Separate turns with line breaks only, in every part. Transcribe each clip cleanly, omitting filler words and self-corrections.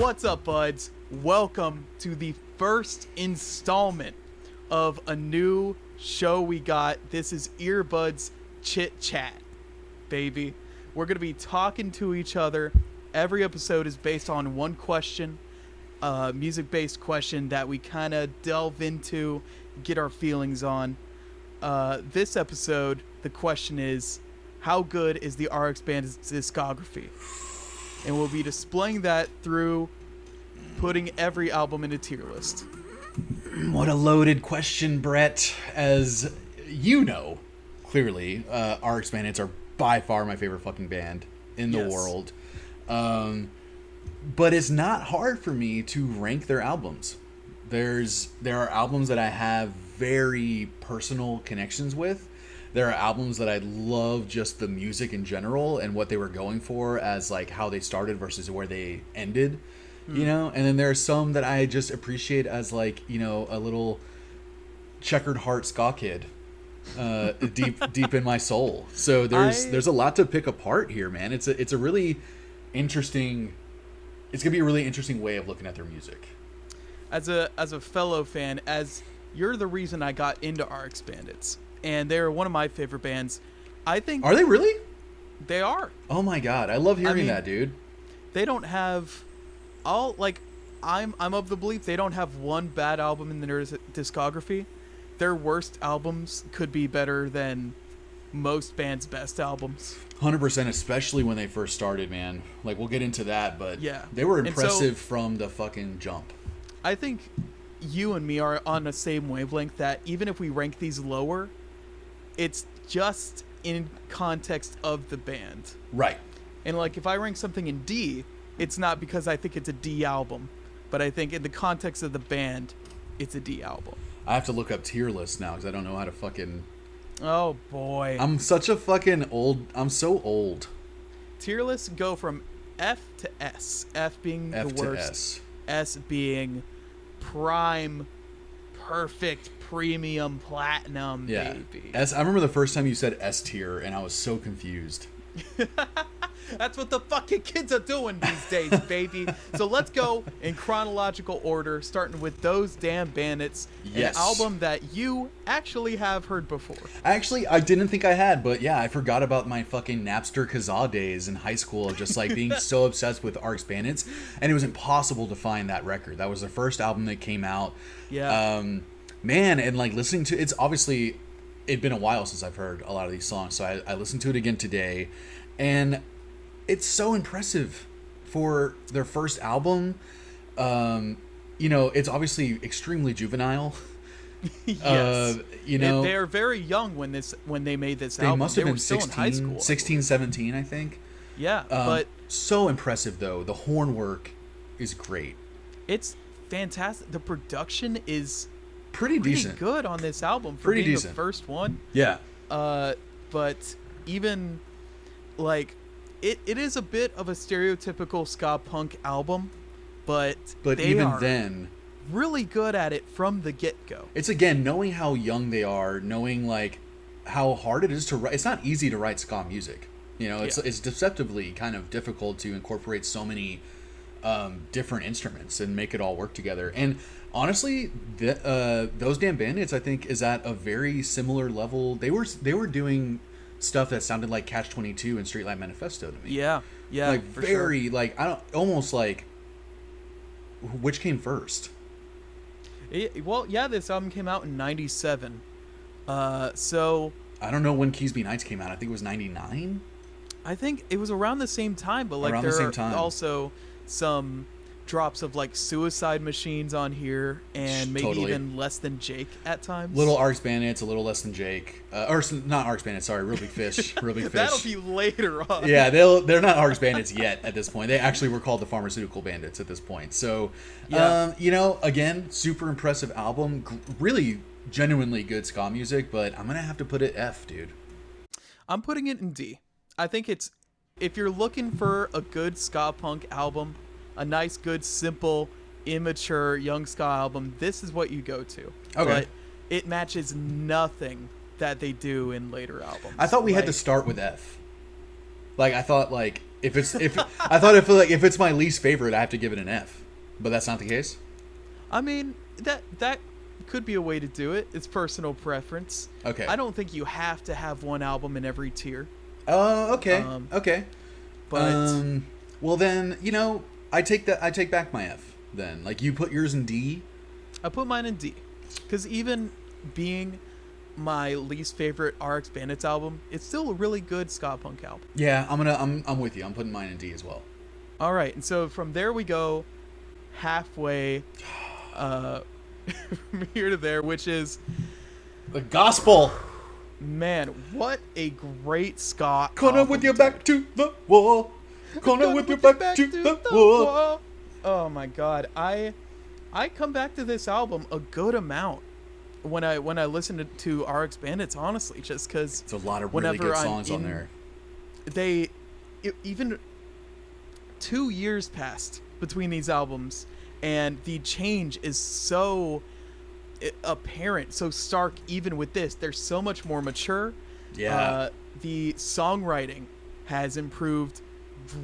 What's up, buds? Welcome to the first installment of a new show we got. This is Earbuds Chit Chat, baby. We're going to be talking to each other. Every episode is based on one question, music-based question that we kind of delve into, get our feelings on. This episode, the question is, how good is the RX Bandits discography? And we'll be displaying that through putting every album in a tier list.
What a loaded question, Brett. As you know, clearly, RX Bandits are by far my favorite fucking band in the world. But it's not hard for me to rank their albums. There are albums that I have very personal connections with. There are albums that I love just the music in general and what they were going for as like how they started versus where they ended, you know? And then there are some that I just appreciate as like, you know, a little checkered heart ska kid, deep in my soul. So there's a lot to pick apart here, man. It's a really interesting, it's gonna be a really interesting way of looking at their music.
As a fellow fan, as you're the reason I got into RX Bandits. And they're one of my favorite bands. I think.
Are they really?
They are.
Oh my god, I love hearing that, dude.
They don't have I'm of the belief they don't have one bad album in their discography. Their worst albums could be better than most bands' best albums.
100%, especially when they first started, man. Like, we'll get into that, but
yeah,
they were impressive from the fucking jump.
I think you and me are on the same wavelength that even if we rank these lower, it's just in context of the band.
Right.
And like if I rank something in D, it's not because I think it's a D album, but I think in the context of the band, it's a D album.
I have to look up tier lists now because I don't know how to fucking...
Oh boy.
I'm such a fucking old... I'm so old.
Tier lists go from F to S. F being the worst. S being prime, perfect, premium, platinum, baby.
I remember the first time you said S tier, and I was so confused.
That's what the fucking kids are doing these days, baby. So let's go in chronological order, starting with Those Damn Bandits, an album that you actually have heard before.
Actually, I didn't think I had, but yeah, I forgot about my fucking Napster Kazaa days in high school of just like being so obsessed with RX Bandits, and it was impossible to find that record. That was the first album that came out.
Yeah.
Man, and like listening to it's obviously it'd been a while since I've heard a lot of these songs, so I listened to it again today, and it's so impressive for their first album. You know, it's obviously extremely juvenile.
Yes.
You know,
they're very young when they made this
they
album.
Must have been
still
16,
in high school,
16, 17, I think.
Yeah, but
so impressive though. The horn work is great.
It's fantastic. The production is
pretty decent,
good on this album for being the first one.
Yeah.
But even like it is a bit of a stereotypical ska punk album, but they
even
are
then
really good at it from the get-go.
It's again knowing how young they are, knowing like how hard it is to write. It's not easy to write ska music. You know, it's deceptively kind of difficult to incorporate so many different instruments and make it all work together. And honestly, Those Damn Bandits, I think, is at a very similar level. They were doing stuff that sounded like Catch-22 and Streetlight Manifesto to me.
Yeah,
like very like I don't almost like which came first.
This album came out in '97. So
I don't know when Keys Be Nights came out. I think it was '99.
I think it was around the same time, but like there are also some drops of like Suicide Machines on here, and maybe even Less Than Jake at times.
Little RX Bandits, a little Less Than Jake, or not RX Bandits. Sorry, Real Big Fish. Real Big Fish.
That'll be later on.
Yeah, they're not RX Bandits yet at this point. They actually were called the Pharmaceutical Bandits at this point. So, you know, again, super impressive album. Really, genuinely good ska music. But I'm gonna have to put it F, dude.
I'm putting it in D. I think it's if you're looking for a good ska punk album, a nice, good, simple, immature young ska album, this is what you go to.
Okay.
But it matches nothing that they do in later albums.
I thought we had to start with F. Like, I thought, like, If I thought if it's my least favorite, I have to give it an F, but that's not the case.
I mean, that could be a way to do it. It's personal preference.
Okay.
I don't think you have to have one album in every tier.
Oh, okay. Okay.
But
well then, I take back my F then. Like, you put yours in D.
I put mine in D, because even being my least favorite RX Bandits album, it's still a really good ska punk album.
Yeah, I'm with you. I'm putting mine in D as well.
All right, and so from there we go halfway from here to there, which is
The Gospel.
Man, what a great ska
Corner
album,
with your
dude.
back to the wall. Corner with your back to the wall.
Oh my god, I come back to this album a good amount when I listen to RX Bandits, honestly, just because
It's a lot of really good songs on there.
Even 2 years passed between these albums, and the change is so apparent, so stark. Even with this, they're so much more mature.
Yeah.
The songwriting has improved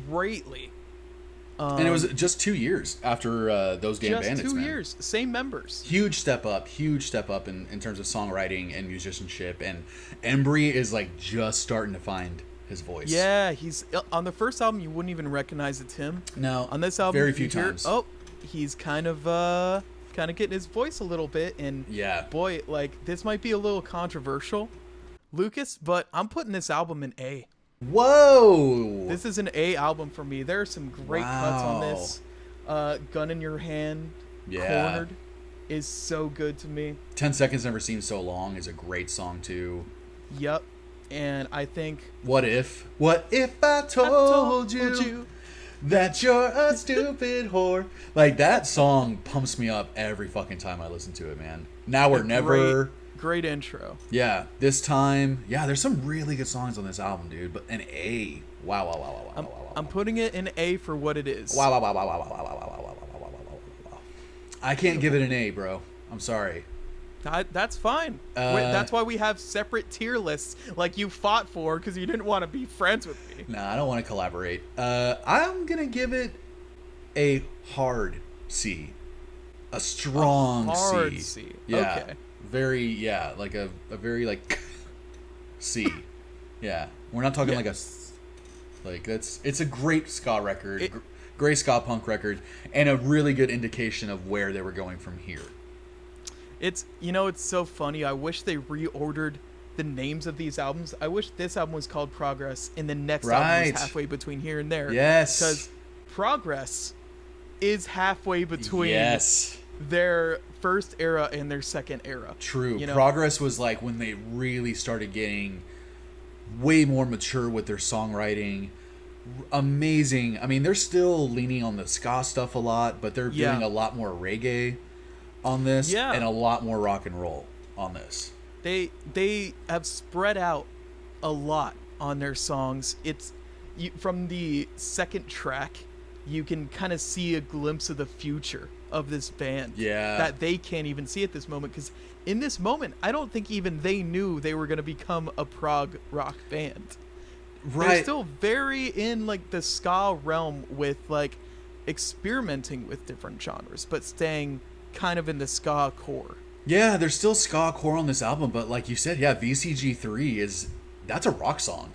greatly.
And it was just 2 years after those damn
just
Bandits,
2
man.
years, same members.
Huge step up in terms of songwriting and musicianship. And Embry is like just starting to find his voice.
Yeah, he's on the first album. You wouldn't even recognize it's him.
No,
On this album,
very few
you hear,
times.
oh, he's kind of getting his voice a little bit. And
Yeah.
boy, like, this might be a little controversial, Lucas, but I'm putting this album in A.
Whoa.
This is an A album for me. There are some great cuts on this. Gun in Your Hand,
Yeah.
Cornered is so good to me.
10 Seconds Never Seems So Long is a great song too.
Yep. And I think
What if I told you that you're a stupid whore? Like, that song pumps me up every fucking time I listen to it, man. Now or Never.
Great intro.
Yeah, This Time. Yeah, there's some really good songs on this album, dude. But an A. Wow.
I'm putting it in A for what it is.
Wow. I can't give it an A, bro. I'm sorry.
That's fine. That's why we have separate tier lists, like you fought for, because you didn't want to be friends with me.
Nah, I don't want to collaborate. I'm gonna give it a hard C. A strong
hard
C.
C.
Yeah.
Okay.
Very, yeah, like a very, like, C. Yeah. We're not talking
Yeah.
like it's a great ska record, great ska punk record, and a really good indication of where they were going from here.
It's so funny. I wish they reordered the names of these albums. I wish this album was called Progress and the next album
Right.
was halfway between here and there.
Yes.
Because Progress is halfway between
Yes.
their first era and their second era.
True.
You know?
Progress was like when they really started getting way more mature with their songwriting. Amazing. I mean, they're still leaning on the ska stuff a lot, but they're
Yeah.
doing a lot more reggae on this
Yeah.
and a lot more rock and roll on this.
They have spread out a lot on their songs. From the second track, you can kind of see a glimpse of the future of this band.
Yeah.
That they can't even see at this moment, because in this moment, I don't think even they knew they were going to become a prog rock band. They're
Right.
still very in like the ska realm with like experimenting with different genres, but staying kind of in the ska core.
Yeah, there's still ska core on this album, but like you said, yeah, VCG3 that's a rock song.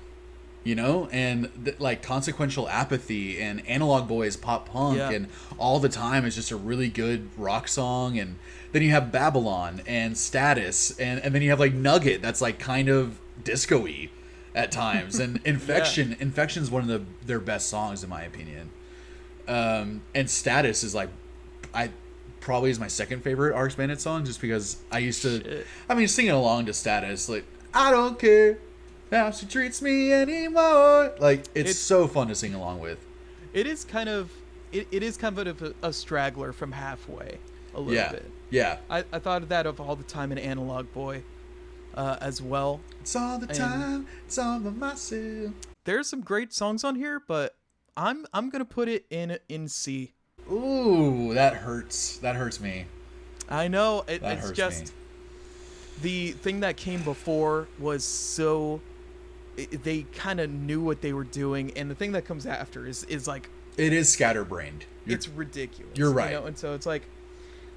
And like Consequential Apathy and Analog Boys Pop Punk
Yeah.
and All the Time is just a really good rock song. And then you have Babylon and Status, and then you have like Nugget that's like kind of disco-y at times. And Infection is one of their best songs in my opinion. And Status is like, probably is my second favorite RX Bandit song, just because I used to, singing along to Status, like, I don't care how she treats me anymore. Like, it's so fun to sing along with.
It is kind of a straggler from halfway a little bit.
Yeah.
I thought of that of All the Time and Analog Boy as well.
It's all the time, it's all by myself.
There's some great songs on here, but I'm gonna put it in C.
Ooh, that hurts. That hurts me.
I know
That
it's
hurts
just
me.
the thing that came before was so they kind of knew what they were doing, and the thing that comes after is like
It is scatterbrained.
it's ridiculous.
You're right.
And so it's like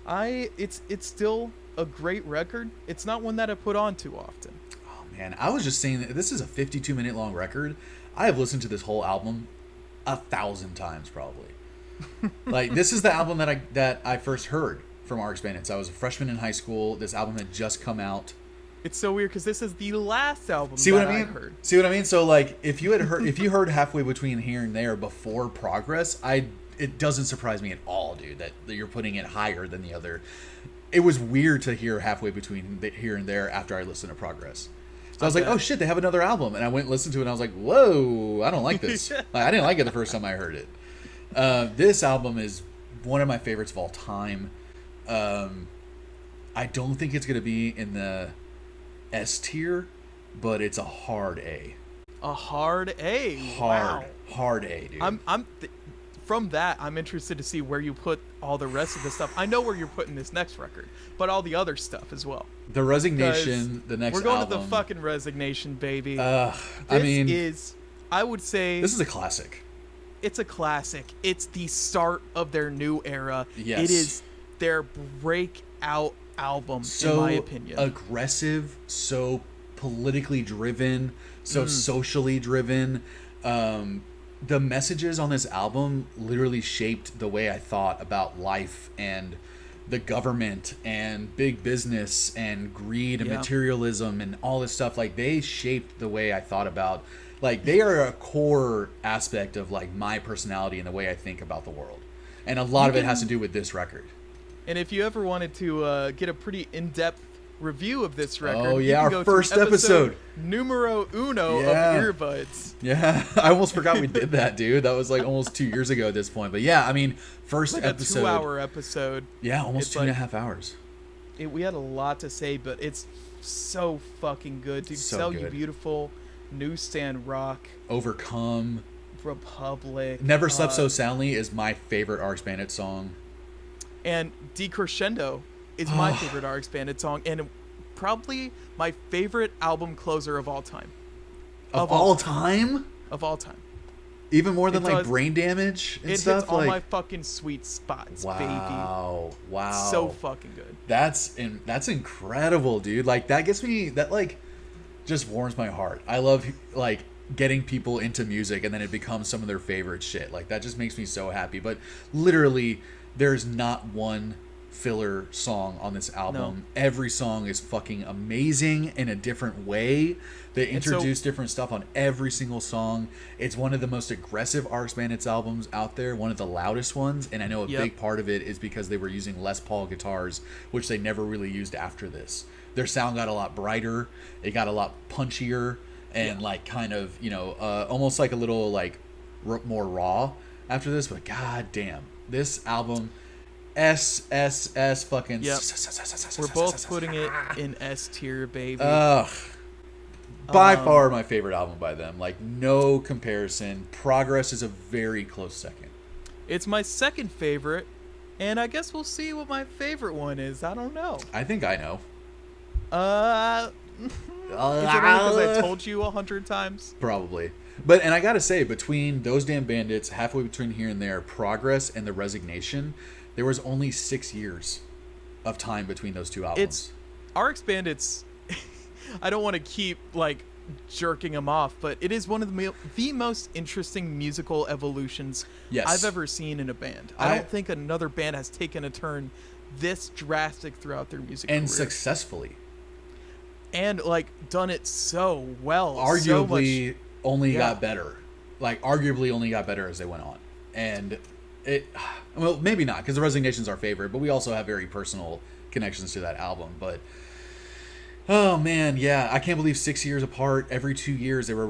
it's still a great record. It's not one that I put on too often.
Oh man, I was just saying that this is a 52-minute long record. I have listened to this whole album 1,000 times probably. Like, this is the album that I first heard from RX Bandits. I was a freshman in high school. This album had just come out.
It's so weird because this is the last album
See what
that
I mean?
heard.
See what I mean? So like, if you heard halfway between here and there before Progress, it doesn't surprise me at all, dude, that you're putting it higher than the other. It was weird to hear halfway between here and there after I listened to Progress. So I was like, oh shit, they have another album, and I went and listened to it, and I was like, whoa, I don't like this. Like, I didn't like it the first time I heard it. This album is one of my favorites of all time. I don't think it's gonna be in the S tier, but it's a hard A.
A hard A.
Hard A, dude.
From that, I'm interested to see where you put all the rest of the stuff. I know where you're putting this next record, but all the other stuff as well.
The Resignation, the next
album. We're going
album,
to the fucking Resignation, baby.
I
would say
this is a classic.
It's a classic. It's the start of their new era.
Yes.
It is their breakout album,
So
in my opinion.
aggressive, so politically driven, so socially driven. The messages on this album literally shaped the way I thought about life and the government and big business and greed and materialism and all this stuff. Like, they shaped the way I thought about, like, they are a core aspect of like my personality and the way I think about the world. And a lot of it has to do with this record.
And if you ever wanted to get a pretty in-depth review of this record,
oh
you
yeah,
can
our
go
first
to
episode,
numero uno
Yeah.
of Earbuds.
Yeah, I almost forgot we did that, dude. That was like almost 2 years ago at this point. But yeah, I mean, first
Like
episode,
a 2-hour episode.
yeah, almost
It's
2.5 hours.
We had a lot to say, but it's so fucking good, dude.
So
Sell
good.
You Beautiful, Newsstand Rock,
Overcome,
Republic.
Never Slept So Soundly is my favorite RX Bandit song.
And Decrescendo is my favorite RX Bandit song, and probably my favorite album closer of all time.
Of all time?
Of all time.
Even more than
It
like
does.
Brain Damage and
It
stuff?
hits all
like,
my fucking sweet spots, baby.
wow.
So fucking good.
That's incredible, dude. Like, that gets me, that like just warms my heart. I love like getting people into music and then it becomes some of their favorite shit. Like, that just makes me so happy. But literally, there's not one filler song on this album.
No.
Every song is fucking amazing in a different way. They introduce different stuff on every single song. It's one of the most aggressive RX Bandits albums out there, one of the loudest ones, and I know a big part of it is because they were using Les Paul guitars, which they never really used after this. Their sound got a lot brighter, it got a lot punchier, and like kind of, you know, almost like a little like more raw after this, but god damn, this album S fucking
We're both putting it in S tier, baby.
By far my favorite album by them. Like, no comparison. Progress is a very close second.
It's my second favorite, and I guess we'll see what my favorite one is. I don't know.
I think I know.
Is it only because I told you 100 times?
Probably. But, and I gotta say, between Those Damn Bandits, halfway between here and there, Progress and The Resignation, there was only 6 years of time between those two albums.
It's RX Bandits. I don't want to keep like jerking them off, but it is one of the most interesting musical evolutions I've ever seen in a band. I don't think another band has taken a turn this drastic throughout their music career.
Successfully.
And like done it so well.
Arguably only got better. Like, arguably only got better as they went on. And it, well, maybe not, because The Resignation's our favorite, but we also have very personal connections to that album. But oh man, yeah, I can't believe 6 years apart. Every 2 years they were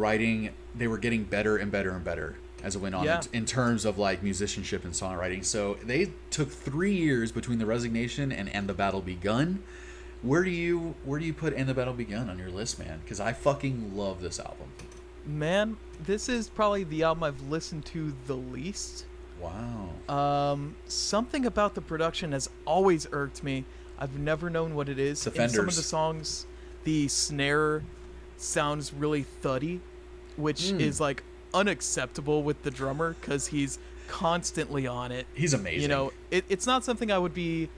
getting better and better and better as it went on in terms of like musicianship and songwriting. So they took 3 years between The Resignation and The Battle Begun. Where do you put And the Battle Begun on your list, man? Because I fucking love this album.
Man, this is probably the album I've listened to the least.
Wow.
Something about the production has always irked me. I've never known what it is.
The
In some of
Fenders.
the songs, the snare sounds really thuddy. which is like unacceptable with the drummer because he's constantly on it.
He's amazing.
You know, it's not something I would be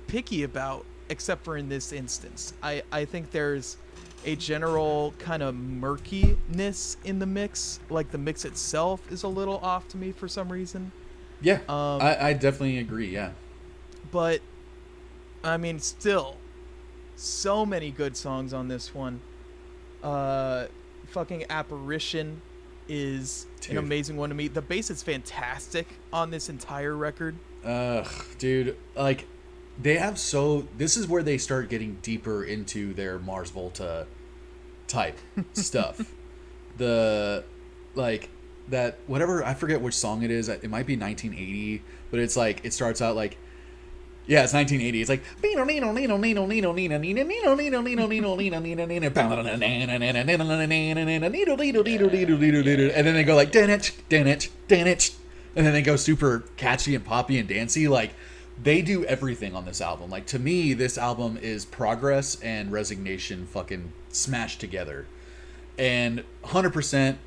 picky about, except for in this instance. I think there's a general kind of murkiness in the mix. Like the mix itself is a little off to me for some reason.
Yeah, I definitely agree, yeah.
But, I mean, still, so many good songs on this one. Fucking Apparition is an amazing one to me. The bass is fantastic on this entire record.
Dude, like, they have this is where they start getting deeper into their Mars Volta type stuff. The, like, that, whatever, I forget which song it is. It might be 1980, but it's like, it starts out like, yeah, it's 1980. It's like, and then they go like, and then they go super catchy and poppy and dancey. Like, they do everything on this album. Like, to me, this album is Progress and Resignation fucking smashed together. And 100%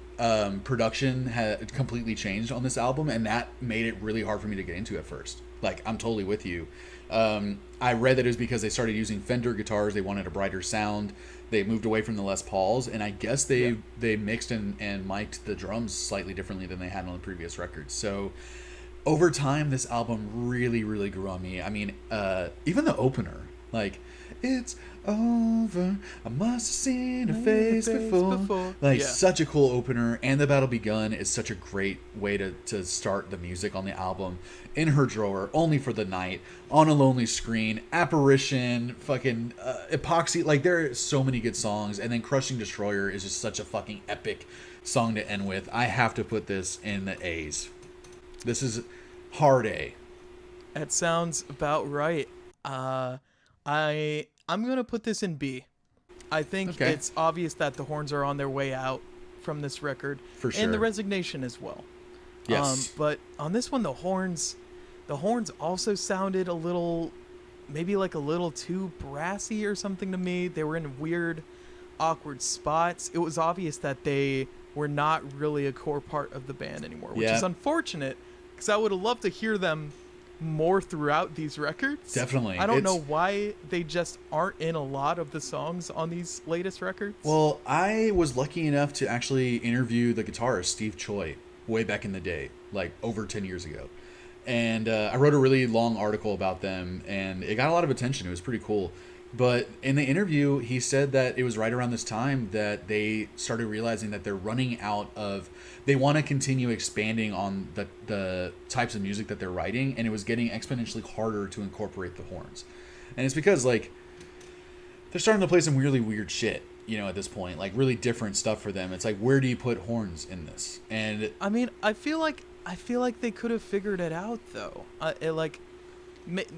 production had completely changed on this album, and that made it really hard for me to get into at first. Like, I'm totally with you. I read that it was because they started using Fender guitars. They wanted a brighter sound. They moved away from the Les Pauls, and I guess they mixed and mic'd the drums slightly differently than they had on the previous records. So over time, this album really, really grew on me. I mean, even the opener, like, it's over, I must have seen her face before. Like, such a cool opener. And The Battle Begun is such a great way to start the music on the album. In Her Drawer, Only for the Night, On a Lonely Screen, Apparition, fucking Epoxy. Like, there are so many good songs. And then Crushing Destroyer is just such a fucking epic song to end with. I have to put this in the A's. This is hard A.
That sounds about right. I'm gonna put this in B. I think it's obvious that the horns are on their way out from this record,
for sure,
and the Resignation as well.
Yes,
but on this one, the horns also sounded a little, maybe like a little too brassy or something to me. They were in weird, awkward spots. It was obvious that they were not really a core part of the band anymore, which is unfortunate because I would have loved to hear them more throughout these records.
Definitely.
I don't know why they just aren't in a lot of the songs on these latest records.
Well, I was lucky enough to actually interview the guitarist Steve Choi way back in the day, like over 10 years ago. And I wrote a really long article about them, and it got a lot of attention. It was pretty cool. But in the interview, he said that it was right around this time that they started realizing that they're running out of... They want to continue expanding on the types of music that they're writing, and it was getting exponentially harder to incorporate the horns. And it's because, like, they're starting to play some really weird shit, you know, at this point. Like, really different stuff for them. It's like, where do you put horns in this? And
I mean, I feel like they could have figured it out, though.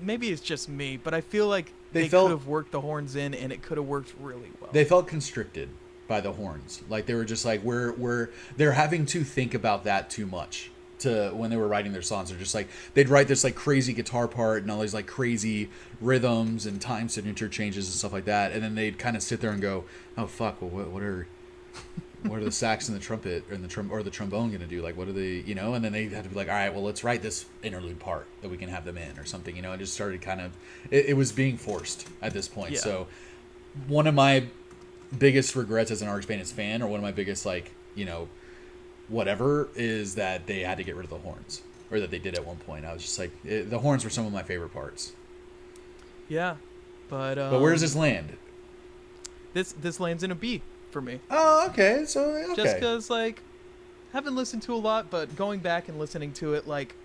Maybe it's just me, but I feel like they could have worked the horns in, and it could have worked really well.
They felt constricted by the horns. Like, they were just like, they're having to think about that too much when they were writing their songs. They're just like, they'd write this like crazy guitar part and all these like crazy rhythms and time signature changes and stuff like that, and then they'd kind of sit there and go, oh fuck, well what are the sax and the trumpet and the trombone gonna do? Like, what are they, you know? And then they had to be like, all right, well, let's write this interlude part that we can have them in or something, you know. It just started kind of, it was being forced at this point. So one of my biggest regrets as an RX Bandits fan, or one of my biggest, like, you know, whatever, is that they had to get rid of the horns, or that they did at one point. I was just like, the horns were some of my favorite parts.
Yeah, but
where does this land?
This lands in a B for me.
Oh, okay. So okay.
Just because, like, haven't listened to a lot, but going back and listening to it, like,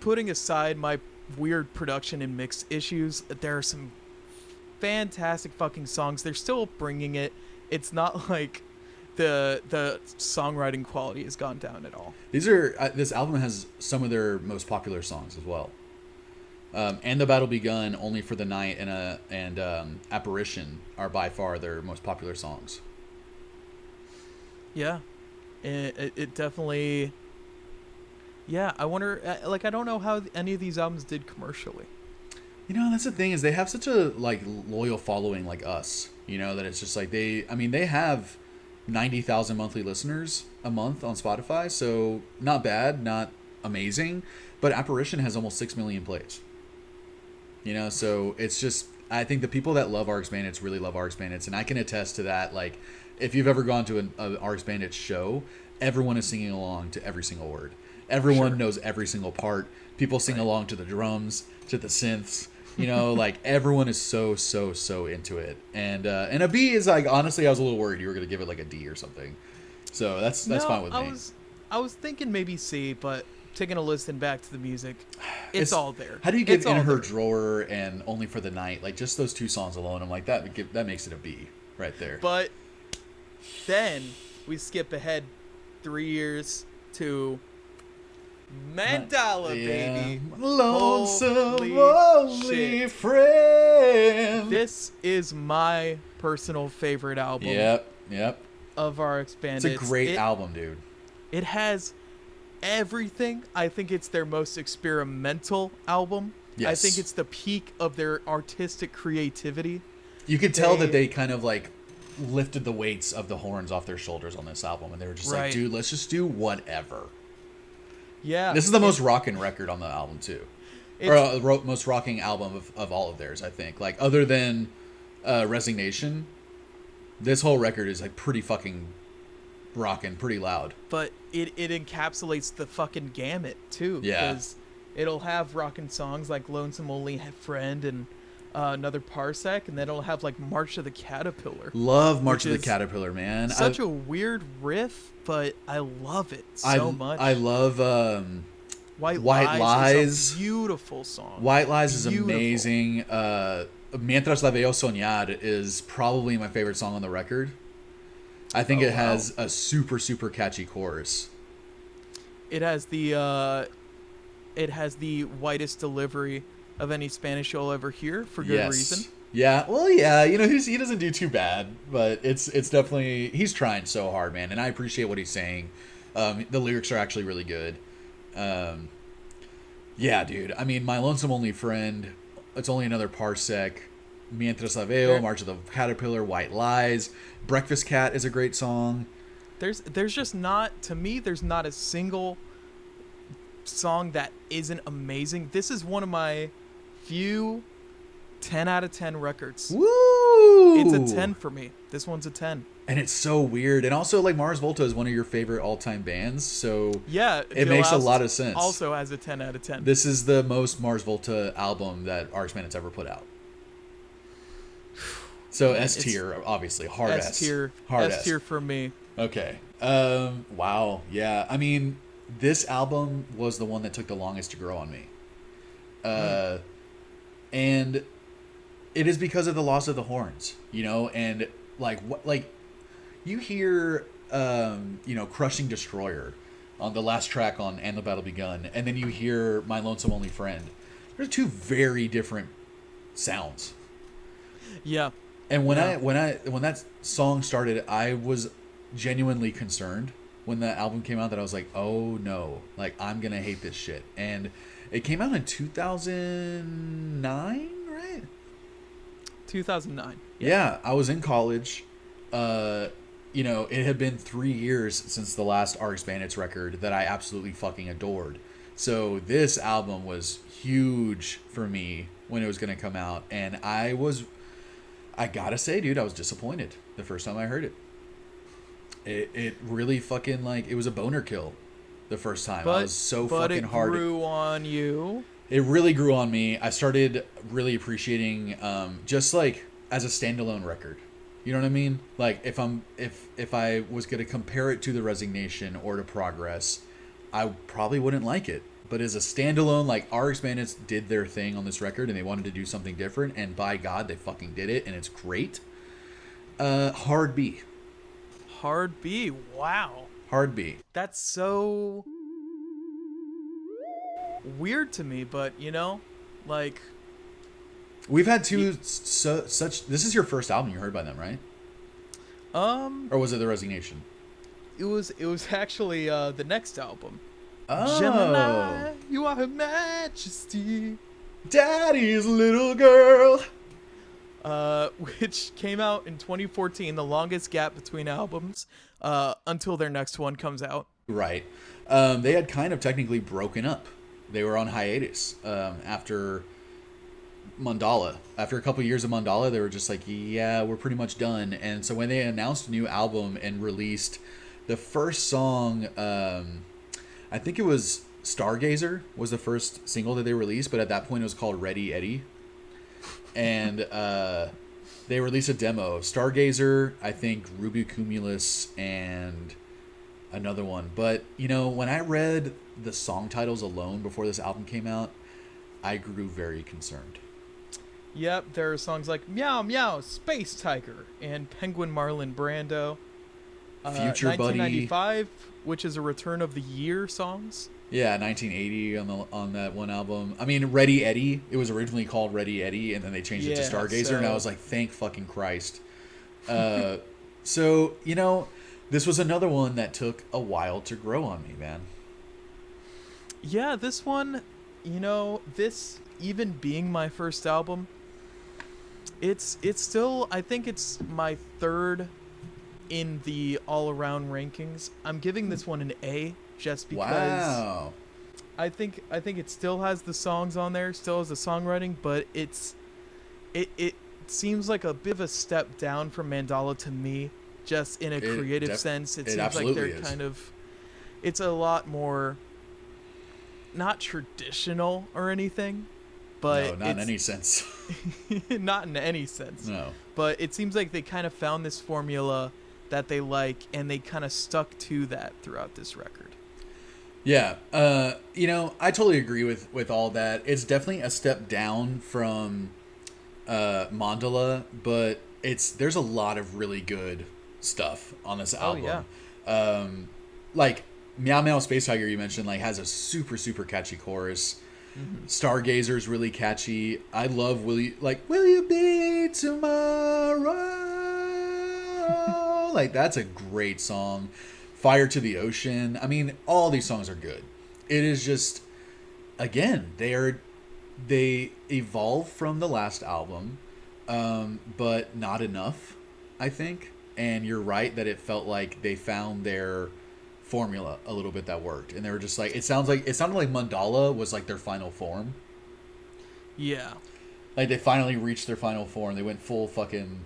putting aside my weird production and mix issues, there are some fantastic fucking songs. They're still bringing it. It's not like the songwriting quality has gone down at all.
This album has some of their most popular songs as well. And The Battle Begun, Only for the Night, and Apparition are by far their most popular songs.
Yeah, it definitely. Yeah, I wonder. Like, I don't know how any of these albums did commercially.
You know, that's the thing, is they have such a, like, loyal following, like us. You know, that it's just like they have 90,000 monthly listeners a month on Spotify. So not bad, not amazing. But Apparition has almost 6 million plays. You know, so it's just, I think the people that love RX Bandits really love RX Bandits. And I can attest to that. Like, if you've ever gone to an RX Bandits show, everyone is singing along to every single word. Everyone knows every single part. People sing along to the drums, to the synths. You know, like, everyone is so into it. And a B is like, honestly, I was a little worried you were going to give it like a D or something. So that's fine with me.
I was thinking maybe C, but taking a listen back to the music, it's all there.
How do you give In Her Drawer and Only for the Night? Like, just those two songs alone, I'm like, that makes it a B right there.
But then we skip ahead 3 years to Mandala, baby.
Lonesome Lonely Friend.
This is my personal favorite album.
Yep.
Of RX Bandits.
It's a great album, dude.
It has everything. I think it's their most experimental album.
Yes.
I think it's the peak of their artistic creativity.
You could tell that they kind of like lifted the weights of the horns off their shoulders on this album, and they were just like, dude, let's just do whatever.
Yeah.
This is the most rocking record on the album, too. Or most rocking album of all of theirs, I think. Like, other than Resignation, this whole record is like pretty fucking rocking, pretty loud.
But it encapsulates the fucking gamut, too.
Yeah.
Because it'll have rocking songs like Lonesome Only Friend and Another Parsec, and then it'll have like March of the Caterpillar.
Love March of the Caterpillar, man.
Such a weird riff, but I love it so much.
I love
White Lies is a beautiful song.
White Lies is amazing. Mientras la veo soñar is probably my favorite song on the record. I think it has a super catchy chorus.
It has the whitest delivery of any Spanish you'll ever hear, for good reason.
Yeah, well, yeah, you know, he doesn't do too bad, but it's definitely, he's trying so hard, man, and I appreciate what he's saying. The lyrics are actually really good. Yeah, dude, I mean, My Lonesome Only Friend, It's Only Another Parsec, Mientras la veo, March of the Caterpillar, White Lies, Breakfast Cat is a great song.
There's just not, to me, there's not a single song that isn't amazing. This is one of my few 10 out of 10 records.
Woo!
It's a 10 for me. This one's a 10.
And it's so weird. And also, like, Mars Volta is one of your favorite all-time bands, so
yeah,
it makes a lot of sense.
Also has a 10 out of 10.
This is the most Mars Volta album that RX Bandits ever put out. So S tier, obviously. Hard S.
S tier.
Hard
S tier for me.
Okay. Wow. Yeah. I mean, this album was the one that took the longest to grow on me. And it is because of the loss of the horns, you know, and like you hear Crushing Destroyer on the last track on And the Battle Begun, and then you hear My Lonesome Only Friend. They're two very different sounds.
Yeah.
And when that song started, I was genuinely concerned when the album came out that I was like, oh no, like, I'm gonna hate this shit. And it came out in 2009, right?
2009.
Yeah, I was in college. It had been 3 years since the last RX Bandits record that I absolutely fucking adored. So this album was huge for me when it was gonna come out, and I gotta say, dude, I was disappointed the first time I heard it. It really fucking, like, it was a boner kill the first time. I was so fucking hard.
But it grew on you.
It really grew on me. I started really appreciating just like as a standalone record. You know what I mean? Like, if I was gonna compare it to the Resignation or to Progress, I probably wouldn't like it. But as a standalone, like, RX Bandits did their thing on this record and they wanted to do something different, and by God, they fucking did it, and it's great. Hard B.
Hard B. Wow.
Hard B.
That's so weird to me, but, you know, like,
we've had such. This is your first album you heard by them, right? Or was it the Resignation?
It was actually the next album.
Oh.
Gemini, you are her Majesty.
Daddy's little girl.
which came out in 2014, the longest gap between albums, until their next one comes out.
Right. They had kind of technically broken up. They were on hiatus after Mandala. After a couple years of Mandala, they were just like, yeah, we're pretty much done. And so when they announced a new album and released the first song, I think it was Stargazer was the first single that they released, but at that point it was called Ready Eddie. And they released a demo of Stargazer, I think Ruby Cumulus, and another one. But, you know, when I read the song titles alone before this album came out, I grew very concerned.
Yep, there are songs like Meow Meow, Space Tiger, and Penguin Marlin Brando.
Future
1995,
Buddy,
which is a Return of the Year songs.
Yeah, 1980 on that one album. I mean, Ready Eddie, it was originally called Ready Eddie, and then they changed it to Stargazer, and I was like, thank fucking Christ. So, you know, this was another one that took a while to grow on me, man.
Yeah, this one, you know, this even being my first album, it's still, I think it's my third in the all-around rankings. I'm giving this one an A just because
Wow.
I think it still has the songs on there, still has the songwriting, but it seems like a bit of a step down from Mandala to me, just in a creative sense. It seems like they're kind of, it's a lot more not traditional or anything, but
no, not in any sense.
not in any sense.
No.
But it seems like they kind of found this formula that they like, and they kind of stuck to that throughout this record.
Yeah, you know, I totally agree with all that. It's definitely a step down from Mandala, but there's a lot of really good stuff on this album.
Oh, yeah.
Like Meow Meow Space Tiger, you mentioned, like, has a super, super catchy chorus. Mm-hmm. Stargazer's really catchy. I love Will You Be Tomorrow? Like, that's a great song. Fire to the Ocean. I mean, all these songs are good. It is just, again, they evolve from the last album, but not enough, I think. And you're right that it felt like they found their formula a little bit that worked, and they were just like, it sounded like Mandala was like their final form.
Yeah,
like they finally reached their final form. They went full fucking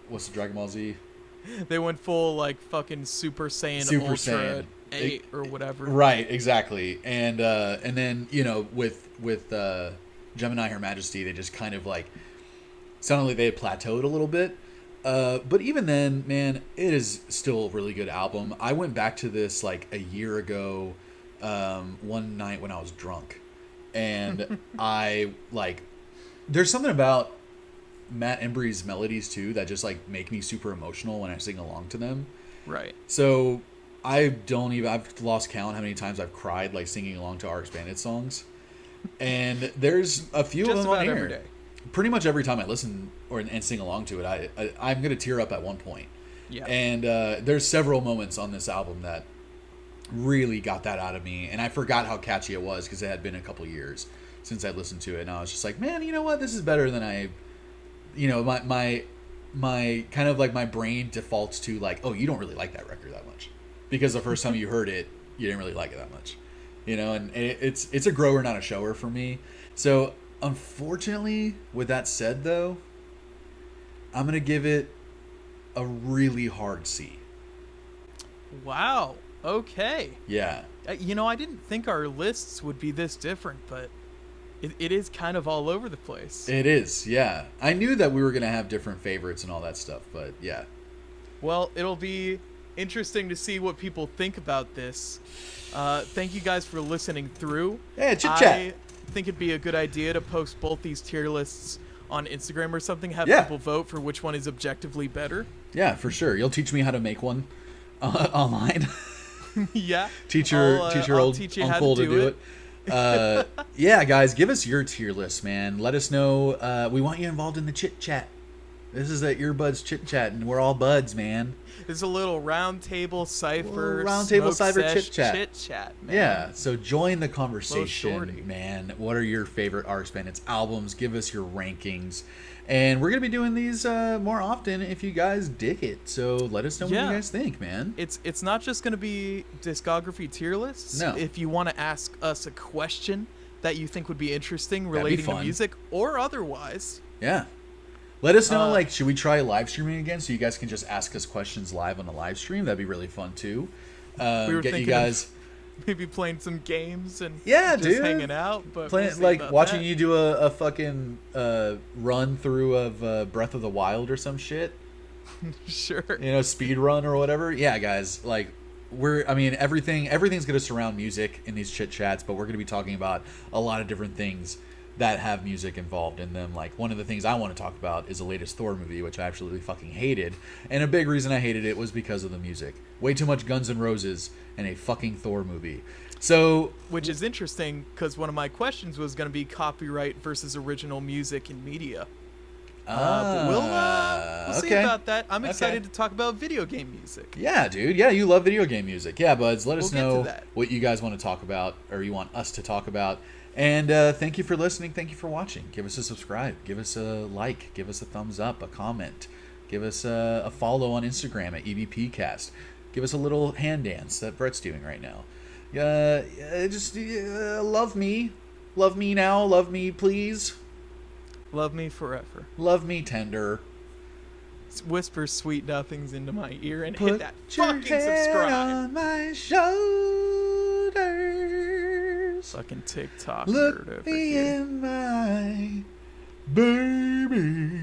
what's the Dragon Ball Z?
They went full like fucking Super Saiyan Ultra 8 or whatever. Right,
exactly. And then, you know, with Gemini, Her Majesty, they just kind of like sounded like they had plateaued a little bit. But even then, man, it is still a really good album. I went back to this like a year ago, one night when I was drunk, and there's something about Matt Embry's melodies too that just like make me super emotional when I sing along to them.
Right.
So I've lost count how many times I've cried like singing along to RX Bandits songs, and there's a few of them on here. Every day. Pretty much every time I listen and sing along to it, I'm gonna tear up at one point. Yeah. And there's several moments on this album that really got that out of me, and I forgot how catchy it was because it had been a couple years since I listened to it, and I was just like, man, you know what? This is better than my kind of like my brain defaults to like, oh, you don't really like that record that much because the first time you heard it, you didn't really like it that much, you know. And it's a grower, not a shower for me. So unfortunately, with that said, though, I'm going to give it a really hard C.
Wow. Okay.
Yeah.
You know, I didn't think our lists would be this different, but it is kind of all over the place.
It is, yeah. I knew that we were going to have different favorites and all that stuff, but yeah.
Well, it'll be interesting to see what people think about this. Thank you guys for listening through.
Yeah, Chit Chat.
I think it'd be a good idea to post both these tier lists on Instagram or something, have people vote for which one is objectively better.
Yeah, for sure. You'll teach me how to make one online.
Yeah.
Teach your old uncle to do it. Yeah, guys, give us your tier list, man. Let us know. We want you involved in the Chit Chat. This is a earbuds chit chat, and we're all buds, man.
It's a little round table cipher.
Round table cipher chit chat.
Chit chat, man.
Yeah, so join the
shorty.
conversation, man. What are your favorite RX Bandits albums? Give us your rankings. And we're going to be doing these more often if you guys dig it. So let us know what you guys think, man.
It's not just going to be discography tier lists.
No.
If you want to ask us a question that you think would be interesting relating to music or otherwise.
Yeah. Let us know, like, should we try live streaming again so you guys can just ask us questions live on the live stream? That'd be really fun, too.
We were
get you
thinking
guys...
of maybe playing some games and
just
hanging out. But
like, watching you do a fucking run through of Breath of the Wild or some shit.
Sure.
You know, speed run or whatever. Yeah, guys, like, everything's going to surround music in these chit chats, but we're going to be talking about a lot of different things that have music involved in them. Like, one of the things I want to talk about is the latest Thor movie, which I absolutely fucking hated. And a big reason I hated it was because of the music. Way too much Guns N' Roses in a fucking Thor movie. So,
which is interesting because one of my questions was going to be copyright versus original music in media. But we'll see about that. I'm excited to talk about video game music.
Yeah, dude. Yeah, you love video game music. Yeah, buds. Let us know what you guys want to talk about, or you want us to talk about. And thank you for listening. Thank you for watching. Give us a subscribe. Give us a like. Give us a thumbs up, a comment. Give us a follow on Instagram at EBPcast. Give us a little hand dance that Brett's doing right now. Just love me. Love me now. Love me, please.
Love me forever.
Love me tender.
Whisper sweet nothings into my ear and
Put
hit that fucking subscribe.
On my shoulders.
Fucking TikTok
Look
nerd over
me
here.
in my baby.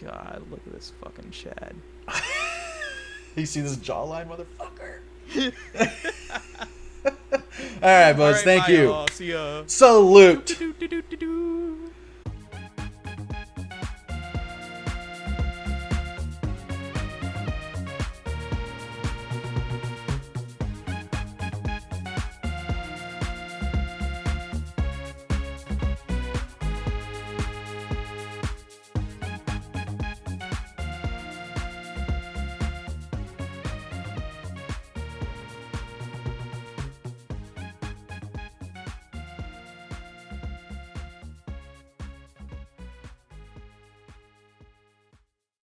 God, look at this fucking Chad.
You see this jawline, motherfucker? All right, boys. Thank you.
See ya.
Salute.